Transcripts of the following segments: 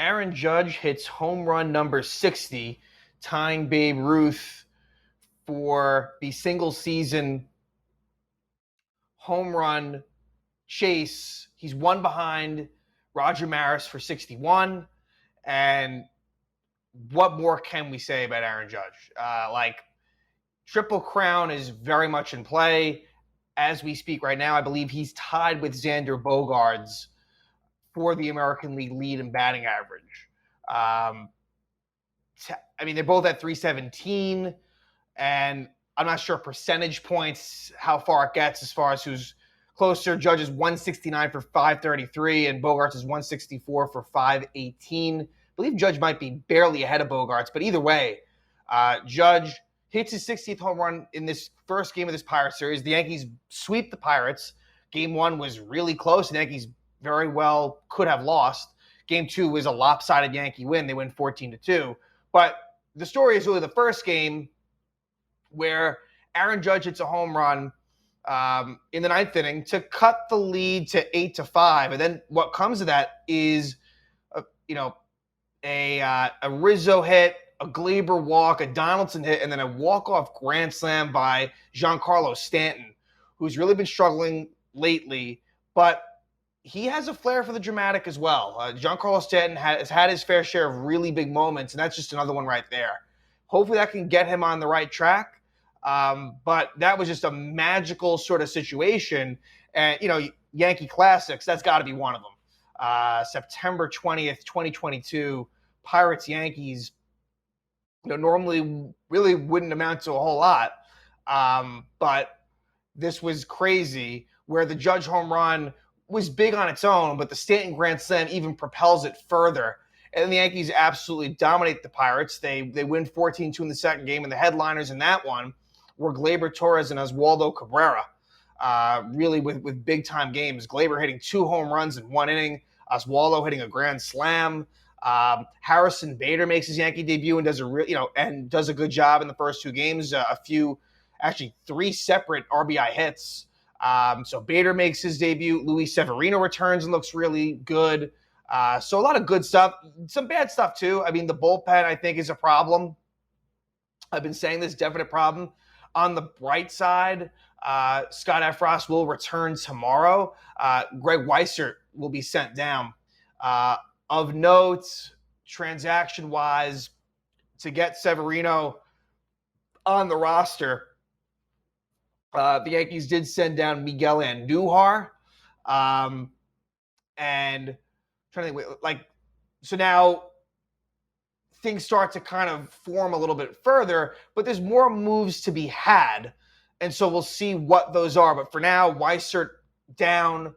Aaron Judge hits home run number 60, tying Babe Ruth for the single season home run chase. He's one behind Roger Maris for 61. And what more can we say about Aaron Judge? Triple Crown is very much in play. As we speak right now, I believe he's tied with Xander Bogaerts for the American League lead in batting average. They're both at 317, and I'm not sure percentage points, how far it gets as far as who's closer. Judge is 169 for 533, and Bogaerts is 164 for 518. I believe Judge might be barely ahead of Bogaerts, but either way, Judge hits his 60th home run in this first game of this Pirates series. The Yankees sweep the Pirates. Game 1 was really close. The Yankees very well could have lost. Game 2 was a lopsided Yankee win. They win 14-2. But the story is really the first game where Aaron Judge hits a home run in the ninth inning to cut the lead to 8-5. And then what comes of that is, a Rizzo hit, a Gleyber walk, a Donaldson hit, and then a walk-off grand slam by Giancarlo Stanton, who's really been struggling lately, but he has a flair for the dramatic as well. Giancarlo Stanton has had his fair share of really big moments, and that's just another one right there. Hopefully that can get him on the right track, but that was just a magical sort of situation. And, Yankee Classics, that's got to be one of them. September 20th, 2022, Pirates-Yankees, normally really wouldn't amount to a whole lot. But this was crazy, where the Judge home run was big on its own, but the Stanton grand slam even propels it further. And then the Yankees absolutely dominate the Pirates. They win 14-2 in the second game, and the headliners in that one were Gleyber Torres and Oswaldo Cabrera, really with big-time games. Gleyber hitting 2 home runs in 1 inning, Oswaldo hitting a grand slam. Harrison Bader makes his Yankee debut and does a good job in the first 2 games. 3 separate RBI hits. So Bader makes his debut. Luis Severino returns and looks really good. So a lot of good stuff. Some bad stuff too. The bullpen, I think, is a problem. I've been saying this, definite problem. On the bright side, Scott Efros will return tomorrow. Greg Weissert will be sent down. Of note, transaction-wise, to get Severino on the roster, the Yankees did send down Miguel Andujar. And trying to think, so now things start to kind of form a little bit further, but there's more moves to be had. And so we'll see what those are. But for now, Weissert down,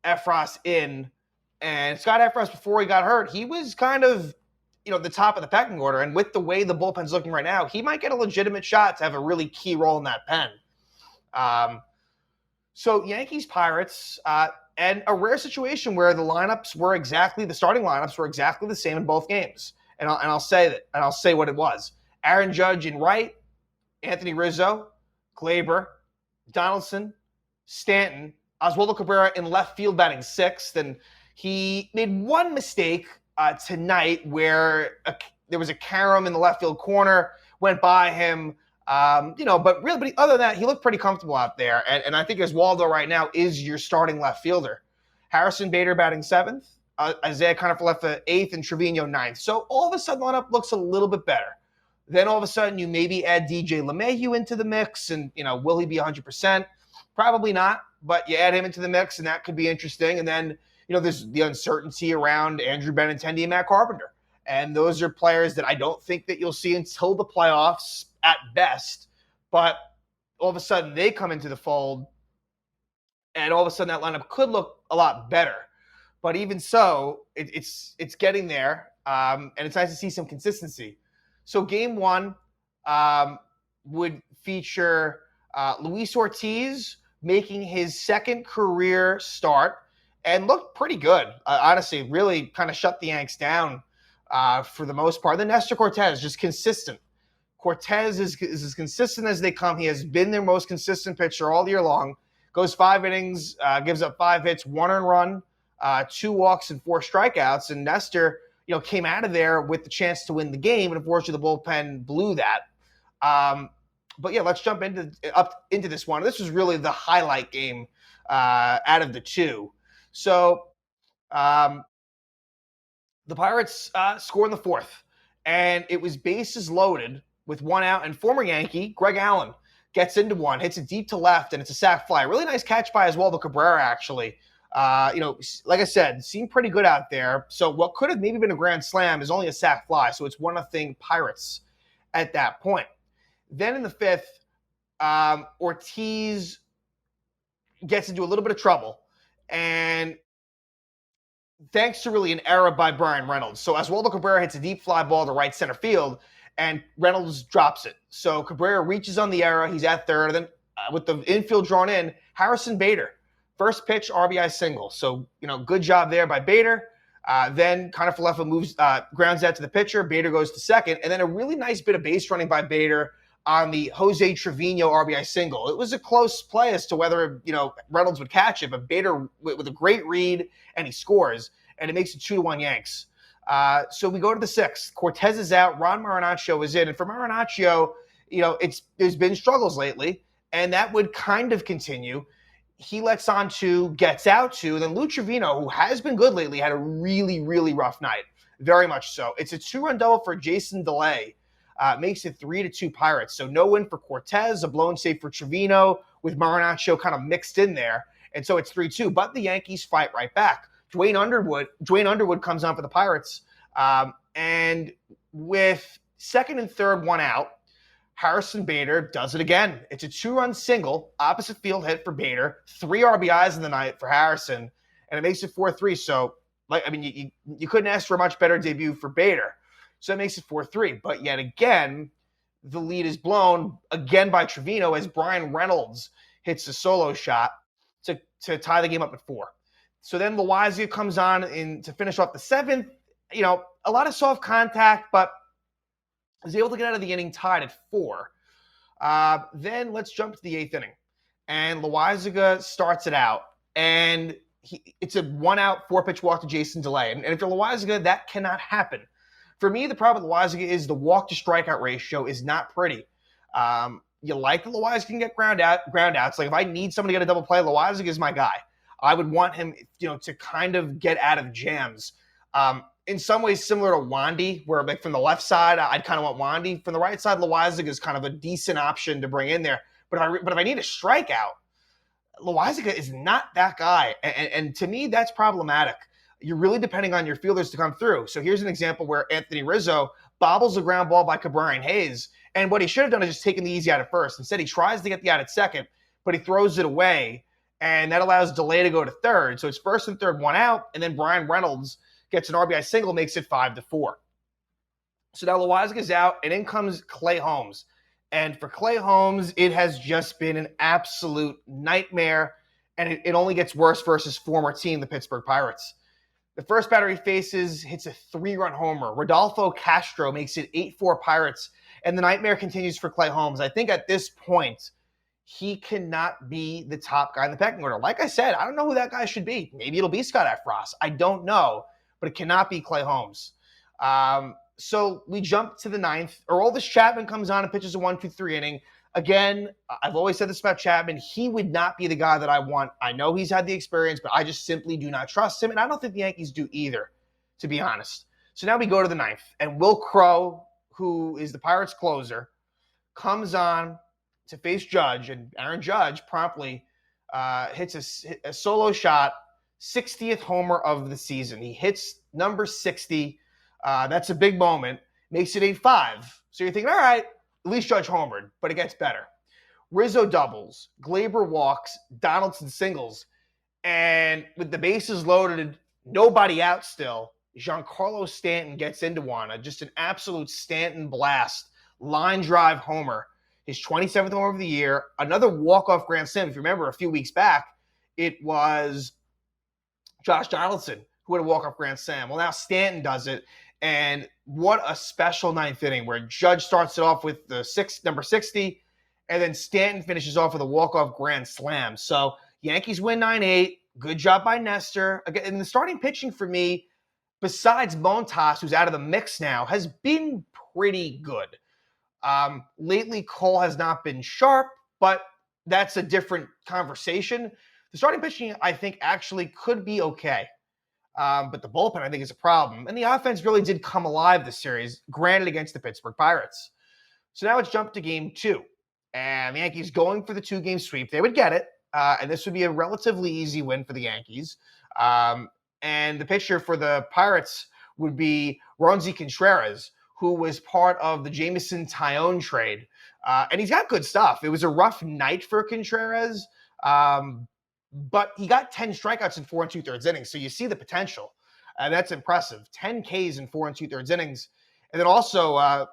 Efros in. And Scott Efros, before he got hurt, he was kind of, the top of the pecking order. And with the way the bullpen's looking right now, he might get a legitimate shot to have a really key role in that pen. So Yankees, Pirates, and a rare situation where the starting lineups were exactly the same in both games. And I'll say that, and I'll say what it was. Aaron Judge in right, Anthony Rizzo, Gleyber, Donaldson, Stanton, Oswaldo Cabrera in left field batting 6th, and he made one mistake tonight where there was a carom in the left field corner, went by him, but other than that, he looked pretty comfortable out there. And I think Oswaldo right now is your starting left fielder. Harrison Bader batting 7th, Isaiah Kiner left the 8th, and Trevino 9th. So all of a sudden, the lineup looks a little bit better. Then all of a sudden, you maybe add DJ LeMahieu into the mix, and will he be 100%? Probably not, but you add him into the mix, and that could be interesting. And then there's the uncertainty around Andrew Benintendi and Matt Carpenter. And those are players that I don't think that you'll see until the playoffs at best. But all of a sudden they come into the fold, and all of a sudden that lineup could look a lot better. But even so, it's getting there, and it's nice to see some consistency. So game 1 would feature Luis Ortiz making his second career start, and looked pretty good. Honestly, really kind of shut the Yanks down for the most part. Then Nestor Cortes, just consistent. Cortes is as consistent as they come. He has been their most consistent pitcher all year long. Goes 5 innings, gives up 5 hits, 1 earned run, 2 walks, and 4 strikeouts. And Nestor, came out of there with the chance to win the game, and unfortunately the bullpen blew that. But yeah, let's jump into this one. This was really the highlight game out of the two. So the Pirates score in the fourth, and it was bases loaded with one out, and former Yankee Greg Allen gets into one, hits it deep to left, and it's a sac fly. Really nice catch by Oswaldo Cabrera, actually. Like I said, seemed pretty good out there. So what could have maybe been a grand slam is only a sac fly, so it's 1-0 Pirates at that point. Then in the fifth, Ortiz gets into a little bit of trouble, and thanks to really an error by Brian Reynolds. So Oswaldo Cabrera hits a deep fly ball to right center field, and Reynolds drops it. So Cabrera reaches on the error. He's at third. And then with the infield drawn in, Harrison Bader, first pitch RBI single. So, good job there by Bader. Then Kiner-Falefa moves, grounds out to the pitcher. Bader goes to second. And then a really nice bit of base running by Bader on the Jose Trevino RBI single. It was a close play as to whether, Reynolds would catch it, but Bader with a great read, and he scores, and it makes it 2-1 Yanks. So we go to the sixth. Cortez is out. Ron Marinaccio is in. And for Marinaccio, there's been struggles lately, and that would kind of continue. He lets on two, gets out two. Then Lou Trevino, who has been good lately, had a really, really rough night. Very much so. It's a 2-run double for Jason DeLay. Makes it 3-2 Pirates. So no win for Cortez, a blown save for Trevino, with Marinaccio kind of mixed in there. And so it's 3-2. But the Yankees fight right back. Dwayne Underwood comes on for the Pirates. And with second and third, one out, Harrison Bader does it again. It's a 2-run single, opposite field hit for Bader, 3 RBIs in the night for Harrison, and it makes it 4-3. So, you couldn't ask for a much better debut for Bader. So it makes it 4-3. But yet again, the lead is blown again by Trevino as Brian Reynolds hits a solo shot to tie the game up at 4. So then Loaisiga comes on to finish off the seventh. A lot of soft contact, but was able to get out of the inning tied at 4. Then let's jump to the eighth inning. And Loaisiga starts it out. And it's a 1-out, 4-pitch walk to Jason DeLay. And if you're Loaisiga, that cannot happen. For me, the problem with Loaisiga is the walk-to-strikeout ratio is not pretty. You like that Loaisiga can get ground outs. Like, if I need someone to get a double play, Loaisiga is my guy. I would want him, to kind of get out of jams. In some ways similar to Wandy, where like from the left side, I'd kind of want Wandy. From the right side, Loaisiga is kind of a decent option to bring in there. But if I need a strikeout, Loaisiga is not that guy. And to me, that's problematic. You're really depending on your fielders to come through. So here's an example where Anthony Rizzo bobbles a ground ball by Cabrera Hayes. And what he should have done is just taken the easy out at first. Instead, he tries to get the out at second, but he throws it away. And that allows DeLay to go to third. So it's first and third, 1 out. And then Brian Reynolds gets an RBI single, makes it 5-4. So now Loaisiga's out, and in comes Clay Holmes. And for Clay Holmes, it has just been an absolute nightmare, and it only gets worse versus former team, the Pittsburgh Pirates. The first batter he faces hits a 3-run homer. Rodolfo Castro makes it 8-4 Pirates, and the nightmare continues for Clay Holmes. I think at this point, he cannot be the top guy in the pecking order. Like I said, I don't know who that guy should be. Maybe it'll be Scott Effross. I don't know, but it cannot be Clay Holmes. So we jump to the ninth. Aroldis Chapman comes on and pitches a 1-2-3 inning. Again, I've always said this about Chapman. He would not be the guy that I want. I know he's had the experience, but I just simply do not trust him, and I don't think the Yankees do either, to be honest. So now we go to the ninth, and Will Crowe, who is the Pirates' closer, comes on to face Judge, and Aaron Judge promptly hits a solo shot, 60th homer of the season. He hits number 60. That's a big moment. Makes it 8-5. So you're thinking, all right, at least Judge homered, but it gets better. Rizzo doubles, Gleyber walks, Donaldson singles, and with the bases loaded, nobody out still, Giancarlo Stanton gets into one. Just an absolute Stanton blast, line drive homer. His 27th homer of the year, another walk-off grand slam. If you remember, a few weeks back, it was Josh Donaldson who had a walk-off grand slam. Well, now Stanton does it, and what a special ninth inning where Judge starts it off with the number 60, and then Stanton finishes off with a walk-off grand slam. So Yankees win 9-8. Good job by Nestor. Again, and the starting pitching for me, besides Montas, who's out of the mix now, has been pretty good. Lately, Cole has not been sharp, but that's a different conversation. The starting pitching, I think, actually could be okay. But the bullpen, I think, is a problem. And the offense really did come alive this series, granted against the Pittsburgh Pirates. So now it's jumped to game 2. And the Yankees going for the 2-game sweep. They would get it. And this would be a relatively easy win for the Yankees. And the pitcher for the Pirates would be Roansy Contreras, who was part of the Jameson Taillon trade. And he's got good stuff. It was a rough night for Contreras, but he got 10 strikeouts in 4 2/3 innings. So you see the potential. That's impressive. 10 Ks in 4 2/3 innings. And then also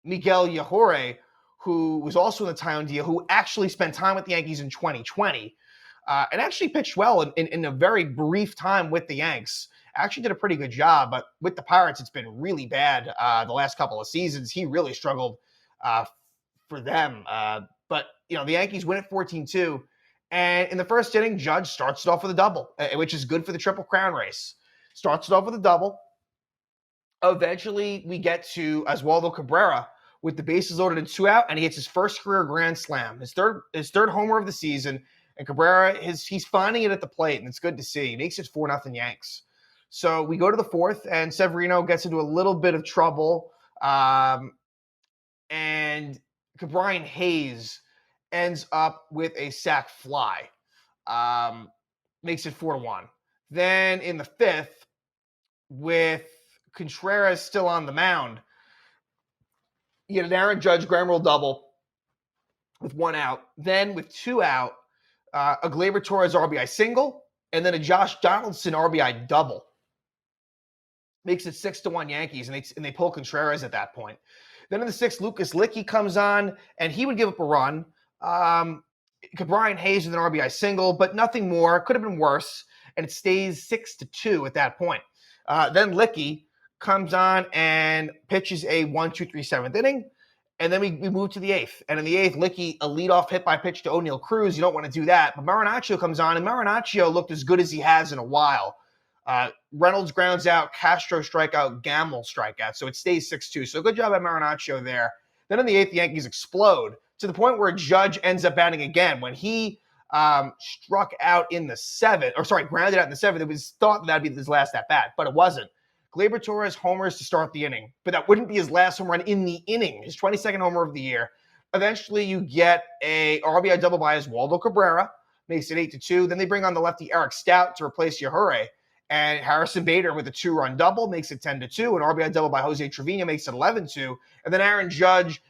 Miguel Yajure, who was also in the Taillon deal, who actually spent time with the Yankees in 2020 and actually pitched well in a very brief time with the Yanks. Actually did a pretty good job, but with the Pirates, it's been really bad the last couple of seasons. He really struggled for them. But, the Yankees win at 14-2. And in the first inning, Judge starts it off with a double, which is good for the Triple Crown race. Starts it off with a double. Eventually, we get to Oswaldo Cabrera with the bases loaded and 2 out, and he hits his first career grand slam, his third homer of the season. And Cabrera, he's finding it at the plate, and it's good to see. He makes it 4-0 Yanks. So we go to the 4th, and Severino gets into a little bit of trouble. And Brian Hayes ends up with a sac fly. Makes it 4-1. Then in the 5th, with Contreras still on the mound, you get an Aaron Judge grand roll double with 1 out. Then with 2 out, a Gleyber Torres RBI single, and then a Josh Donaldson RBI double. Makes it 6-1 Yankees, and they pull Contreras at that point. Then in the 6th, Lucas Licky comes on, and he would give up a run. Brian Hayes with an RBI single, but nothing more. Could have been worse, and it stays 6-2 at that point. Then Licky comes on and pitches a 1-2-3 7th inning, and then we move to the 8th. And in the 8th, Licky, a leadoff hit by pitch to O'Neal Cruz. You don't want to do that. But Marinaccio comes on, and Marinaccio looked as good as he has in a while. Reynolds grounds out, Castro strikeout, Gamble strikeout. So it stays 6-2. So good job by Marinaccio there. Then in the 8th, the Yankees explode to the point where Judge ends up batting again. When he struck out in the 7th, grounded out in the 7th, it was thought that'd be his last at bat, but it wasn't. Gleyber Torres homers to start the inning, but that wouldn't be his last home run in the inning, his 22nd homer of the year. Eventually, you get a RBI double by Oswaldo Cabrera, makes it 8-2. Then they bring on the lefty Eric Stout to replace Yajure. And Harrison Bader with a 2-run double makes it 10-2. An RBI double by Jose Trevino makes it 11-2. And then Aaron Judge,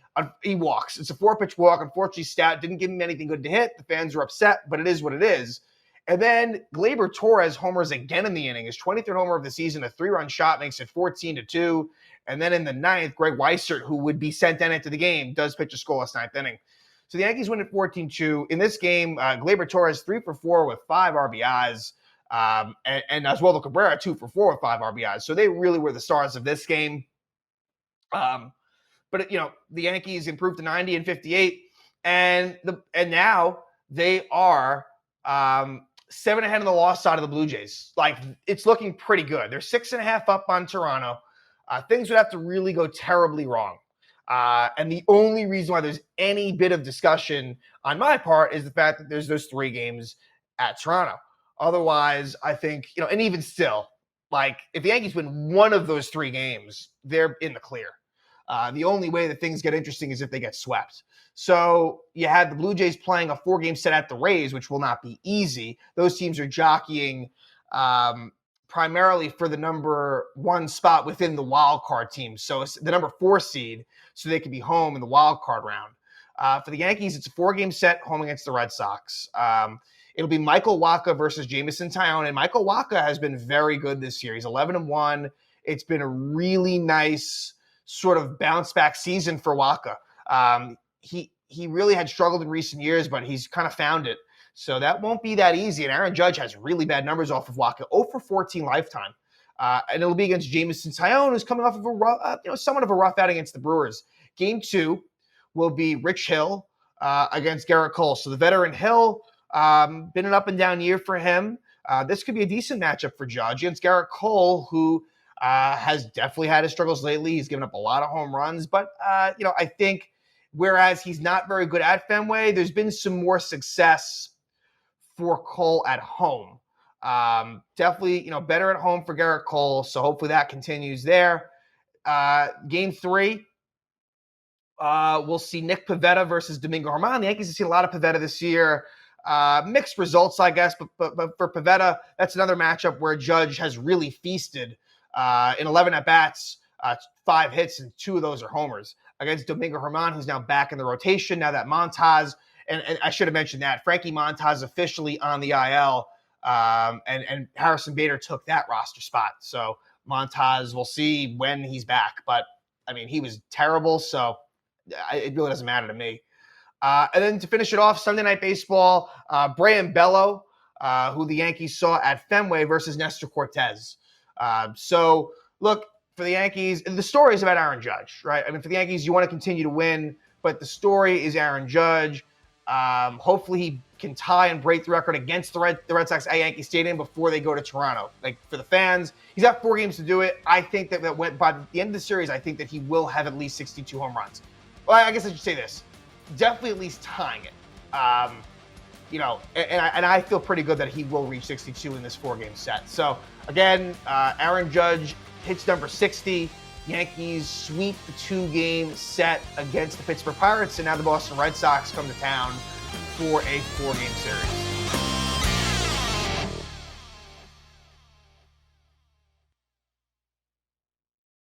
he walks. It's a 4-pitch walk. Unfortunately, Stout didn't give him anything good to hit. The fans were upset, but it is what it is. And then Gleyber Torres homers again in the inning. His 23rd homer of the season, a 3-run shot, makes it 14-2. And then in the 9th, Greg Weissert, who would be sent in into the game, does pitch a scoreless 9th inning. So the Yankees win at 14-2. In this game, Gleyber Torres 3 for 4 with 5 RBIs. And Oswaldo Cabrera 2 for 4 with 5 RBIs. So they really were the stars of this game. But the Yankees improved to 90 and 58, and now they are 7 ahead on the loss side of the Blue Jays. Like, it's looking pretty good. They're 6.5 up on Toronto. Things would have to really go terribly wrong. And the only reason why there's any bit of discussion on my part is the fact that there's those 3 games at Toronto. Otherwise, I think, and even still, like, if the Yankees win one of those 3 games, they're in the clear. The only way that things get interesting is if they get swept. So you had the Blue Jays playing a 4-game set at the Rays, which will not be easy. Those teams are jockeying primarily for the number 1 spot within the wild card team. So it's the number 4 seed, so they can be home in the wild card round. For the Yankees, it's a 4-game set home against the Red Sox. It'll be Michael Wacha versus Jameson Taillon, and Michael Wacha has been very good this year. He's 11-1. It's been a really nice sort of bounce back season for Wacha. He really had struggled in recent years, but he's kind of found it. So that won't be that easy. And Aaron Judge has really bad numbers off of Wacha, 0 for 14 lifetime. And it'll be against Jameson Taillon, who's coming off of a rough, somewhat of a rough out against the Brewers. Game 2 will be Rich Hill against Garrett Cole. So the veteran Hill, been an up and down year for him. this could be a decent matchup for Judge against Garrett Cole, who has definitely had his struggles lately. He's given up a lot of home runs, but I think whereas he's not very good at Fenway, there's been some more success for Cole at home. Definitely, better at home for Garrett Cole, so hopefully that continues there. Game 3, we'll see Nick Pavetta versus Domingo Armani. The Yankees have seen a lot of Pavetta this year. Mixed results, I guess, but for Pavetta, that's another matchup where Judge has really feasted in 11 at-bats, 5 hits, and 2 of those are homers against Domingo Germán, who's now back in the rotation now that Montas, and I should have mentioned that, Frankie Montas officially on the IL, and Harrison Bader took that roster spot. So Montas, we'll see when he's back, but, he was terrible, so it really doesn't matter to me. And then to finish it off, Sunday Night Baseball, Brayan Bello, who the Yankees saw at Fenway versus Nestor Cortez. So, look, for the Yankees, the story is about Aaron Judge, right? For the Yankees, you want to continue to win, but the story is Aaron Judge. Hopefully he can tie and break the record against the Red Sox at Yankee Stadium before they go to Toronto. Like, for the fans, he's got 4 games to do it. I think that by the end of the series, I think that he will have at least 62 home runs. Well, I guess I should say this. Definitely at least tying it. And I feel pretty good that he will reach 62 in this 4-game set. So, again, Aaron Judge hits number 60. Yankees sweep the 2-game set against the Pittsburgh Pirates, and now the Boston Red Sox come to town for a 4-game series.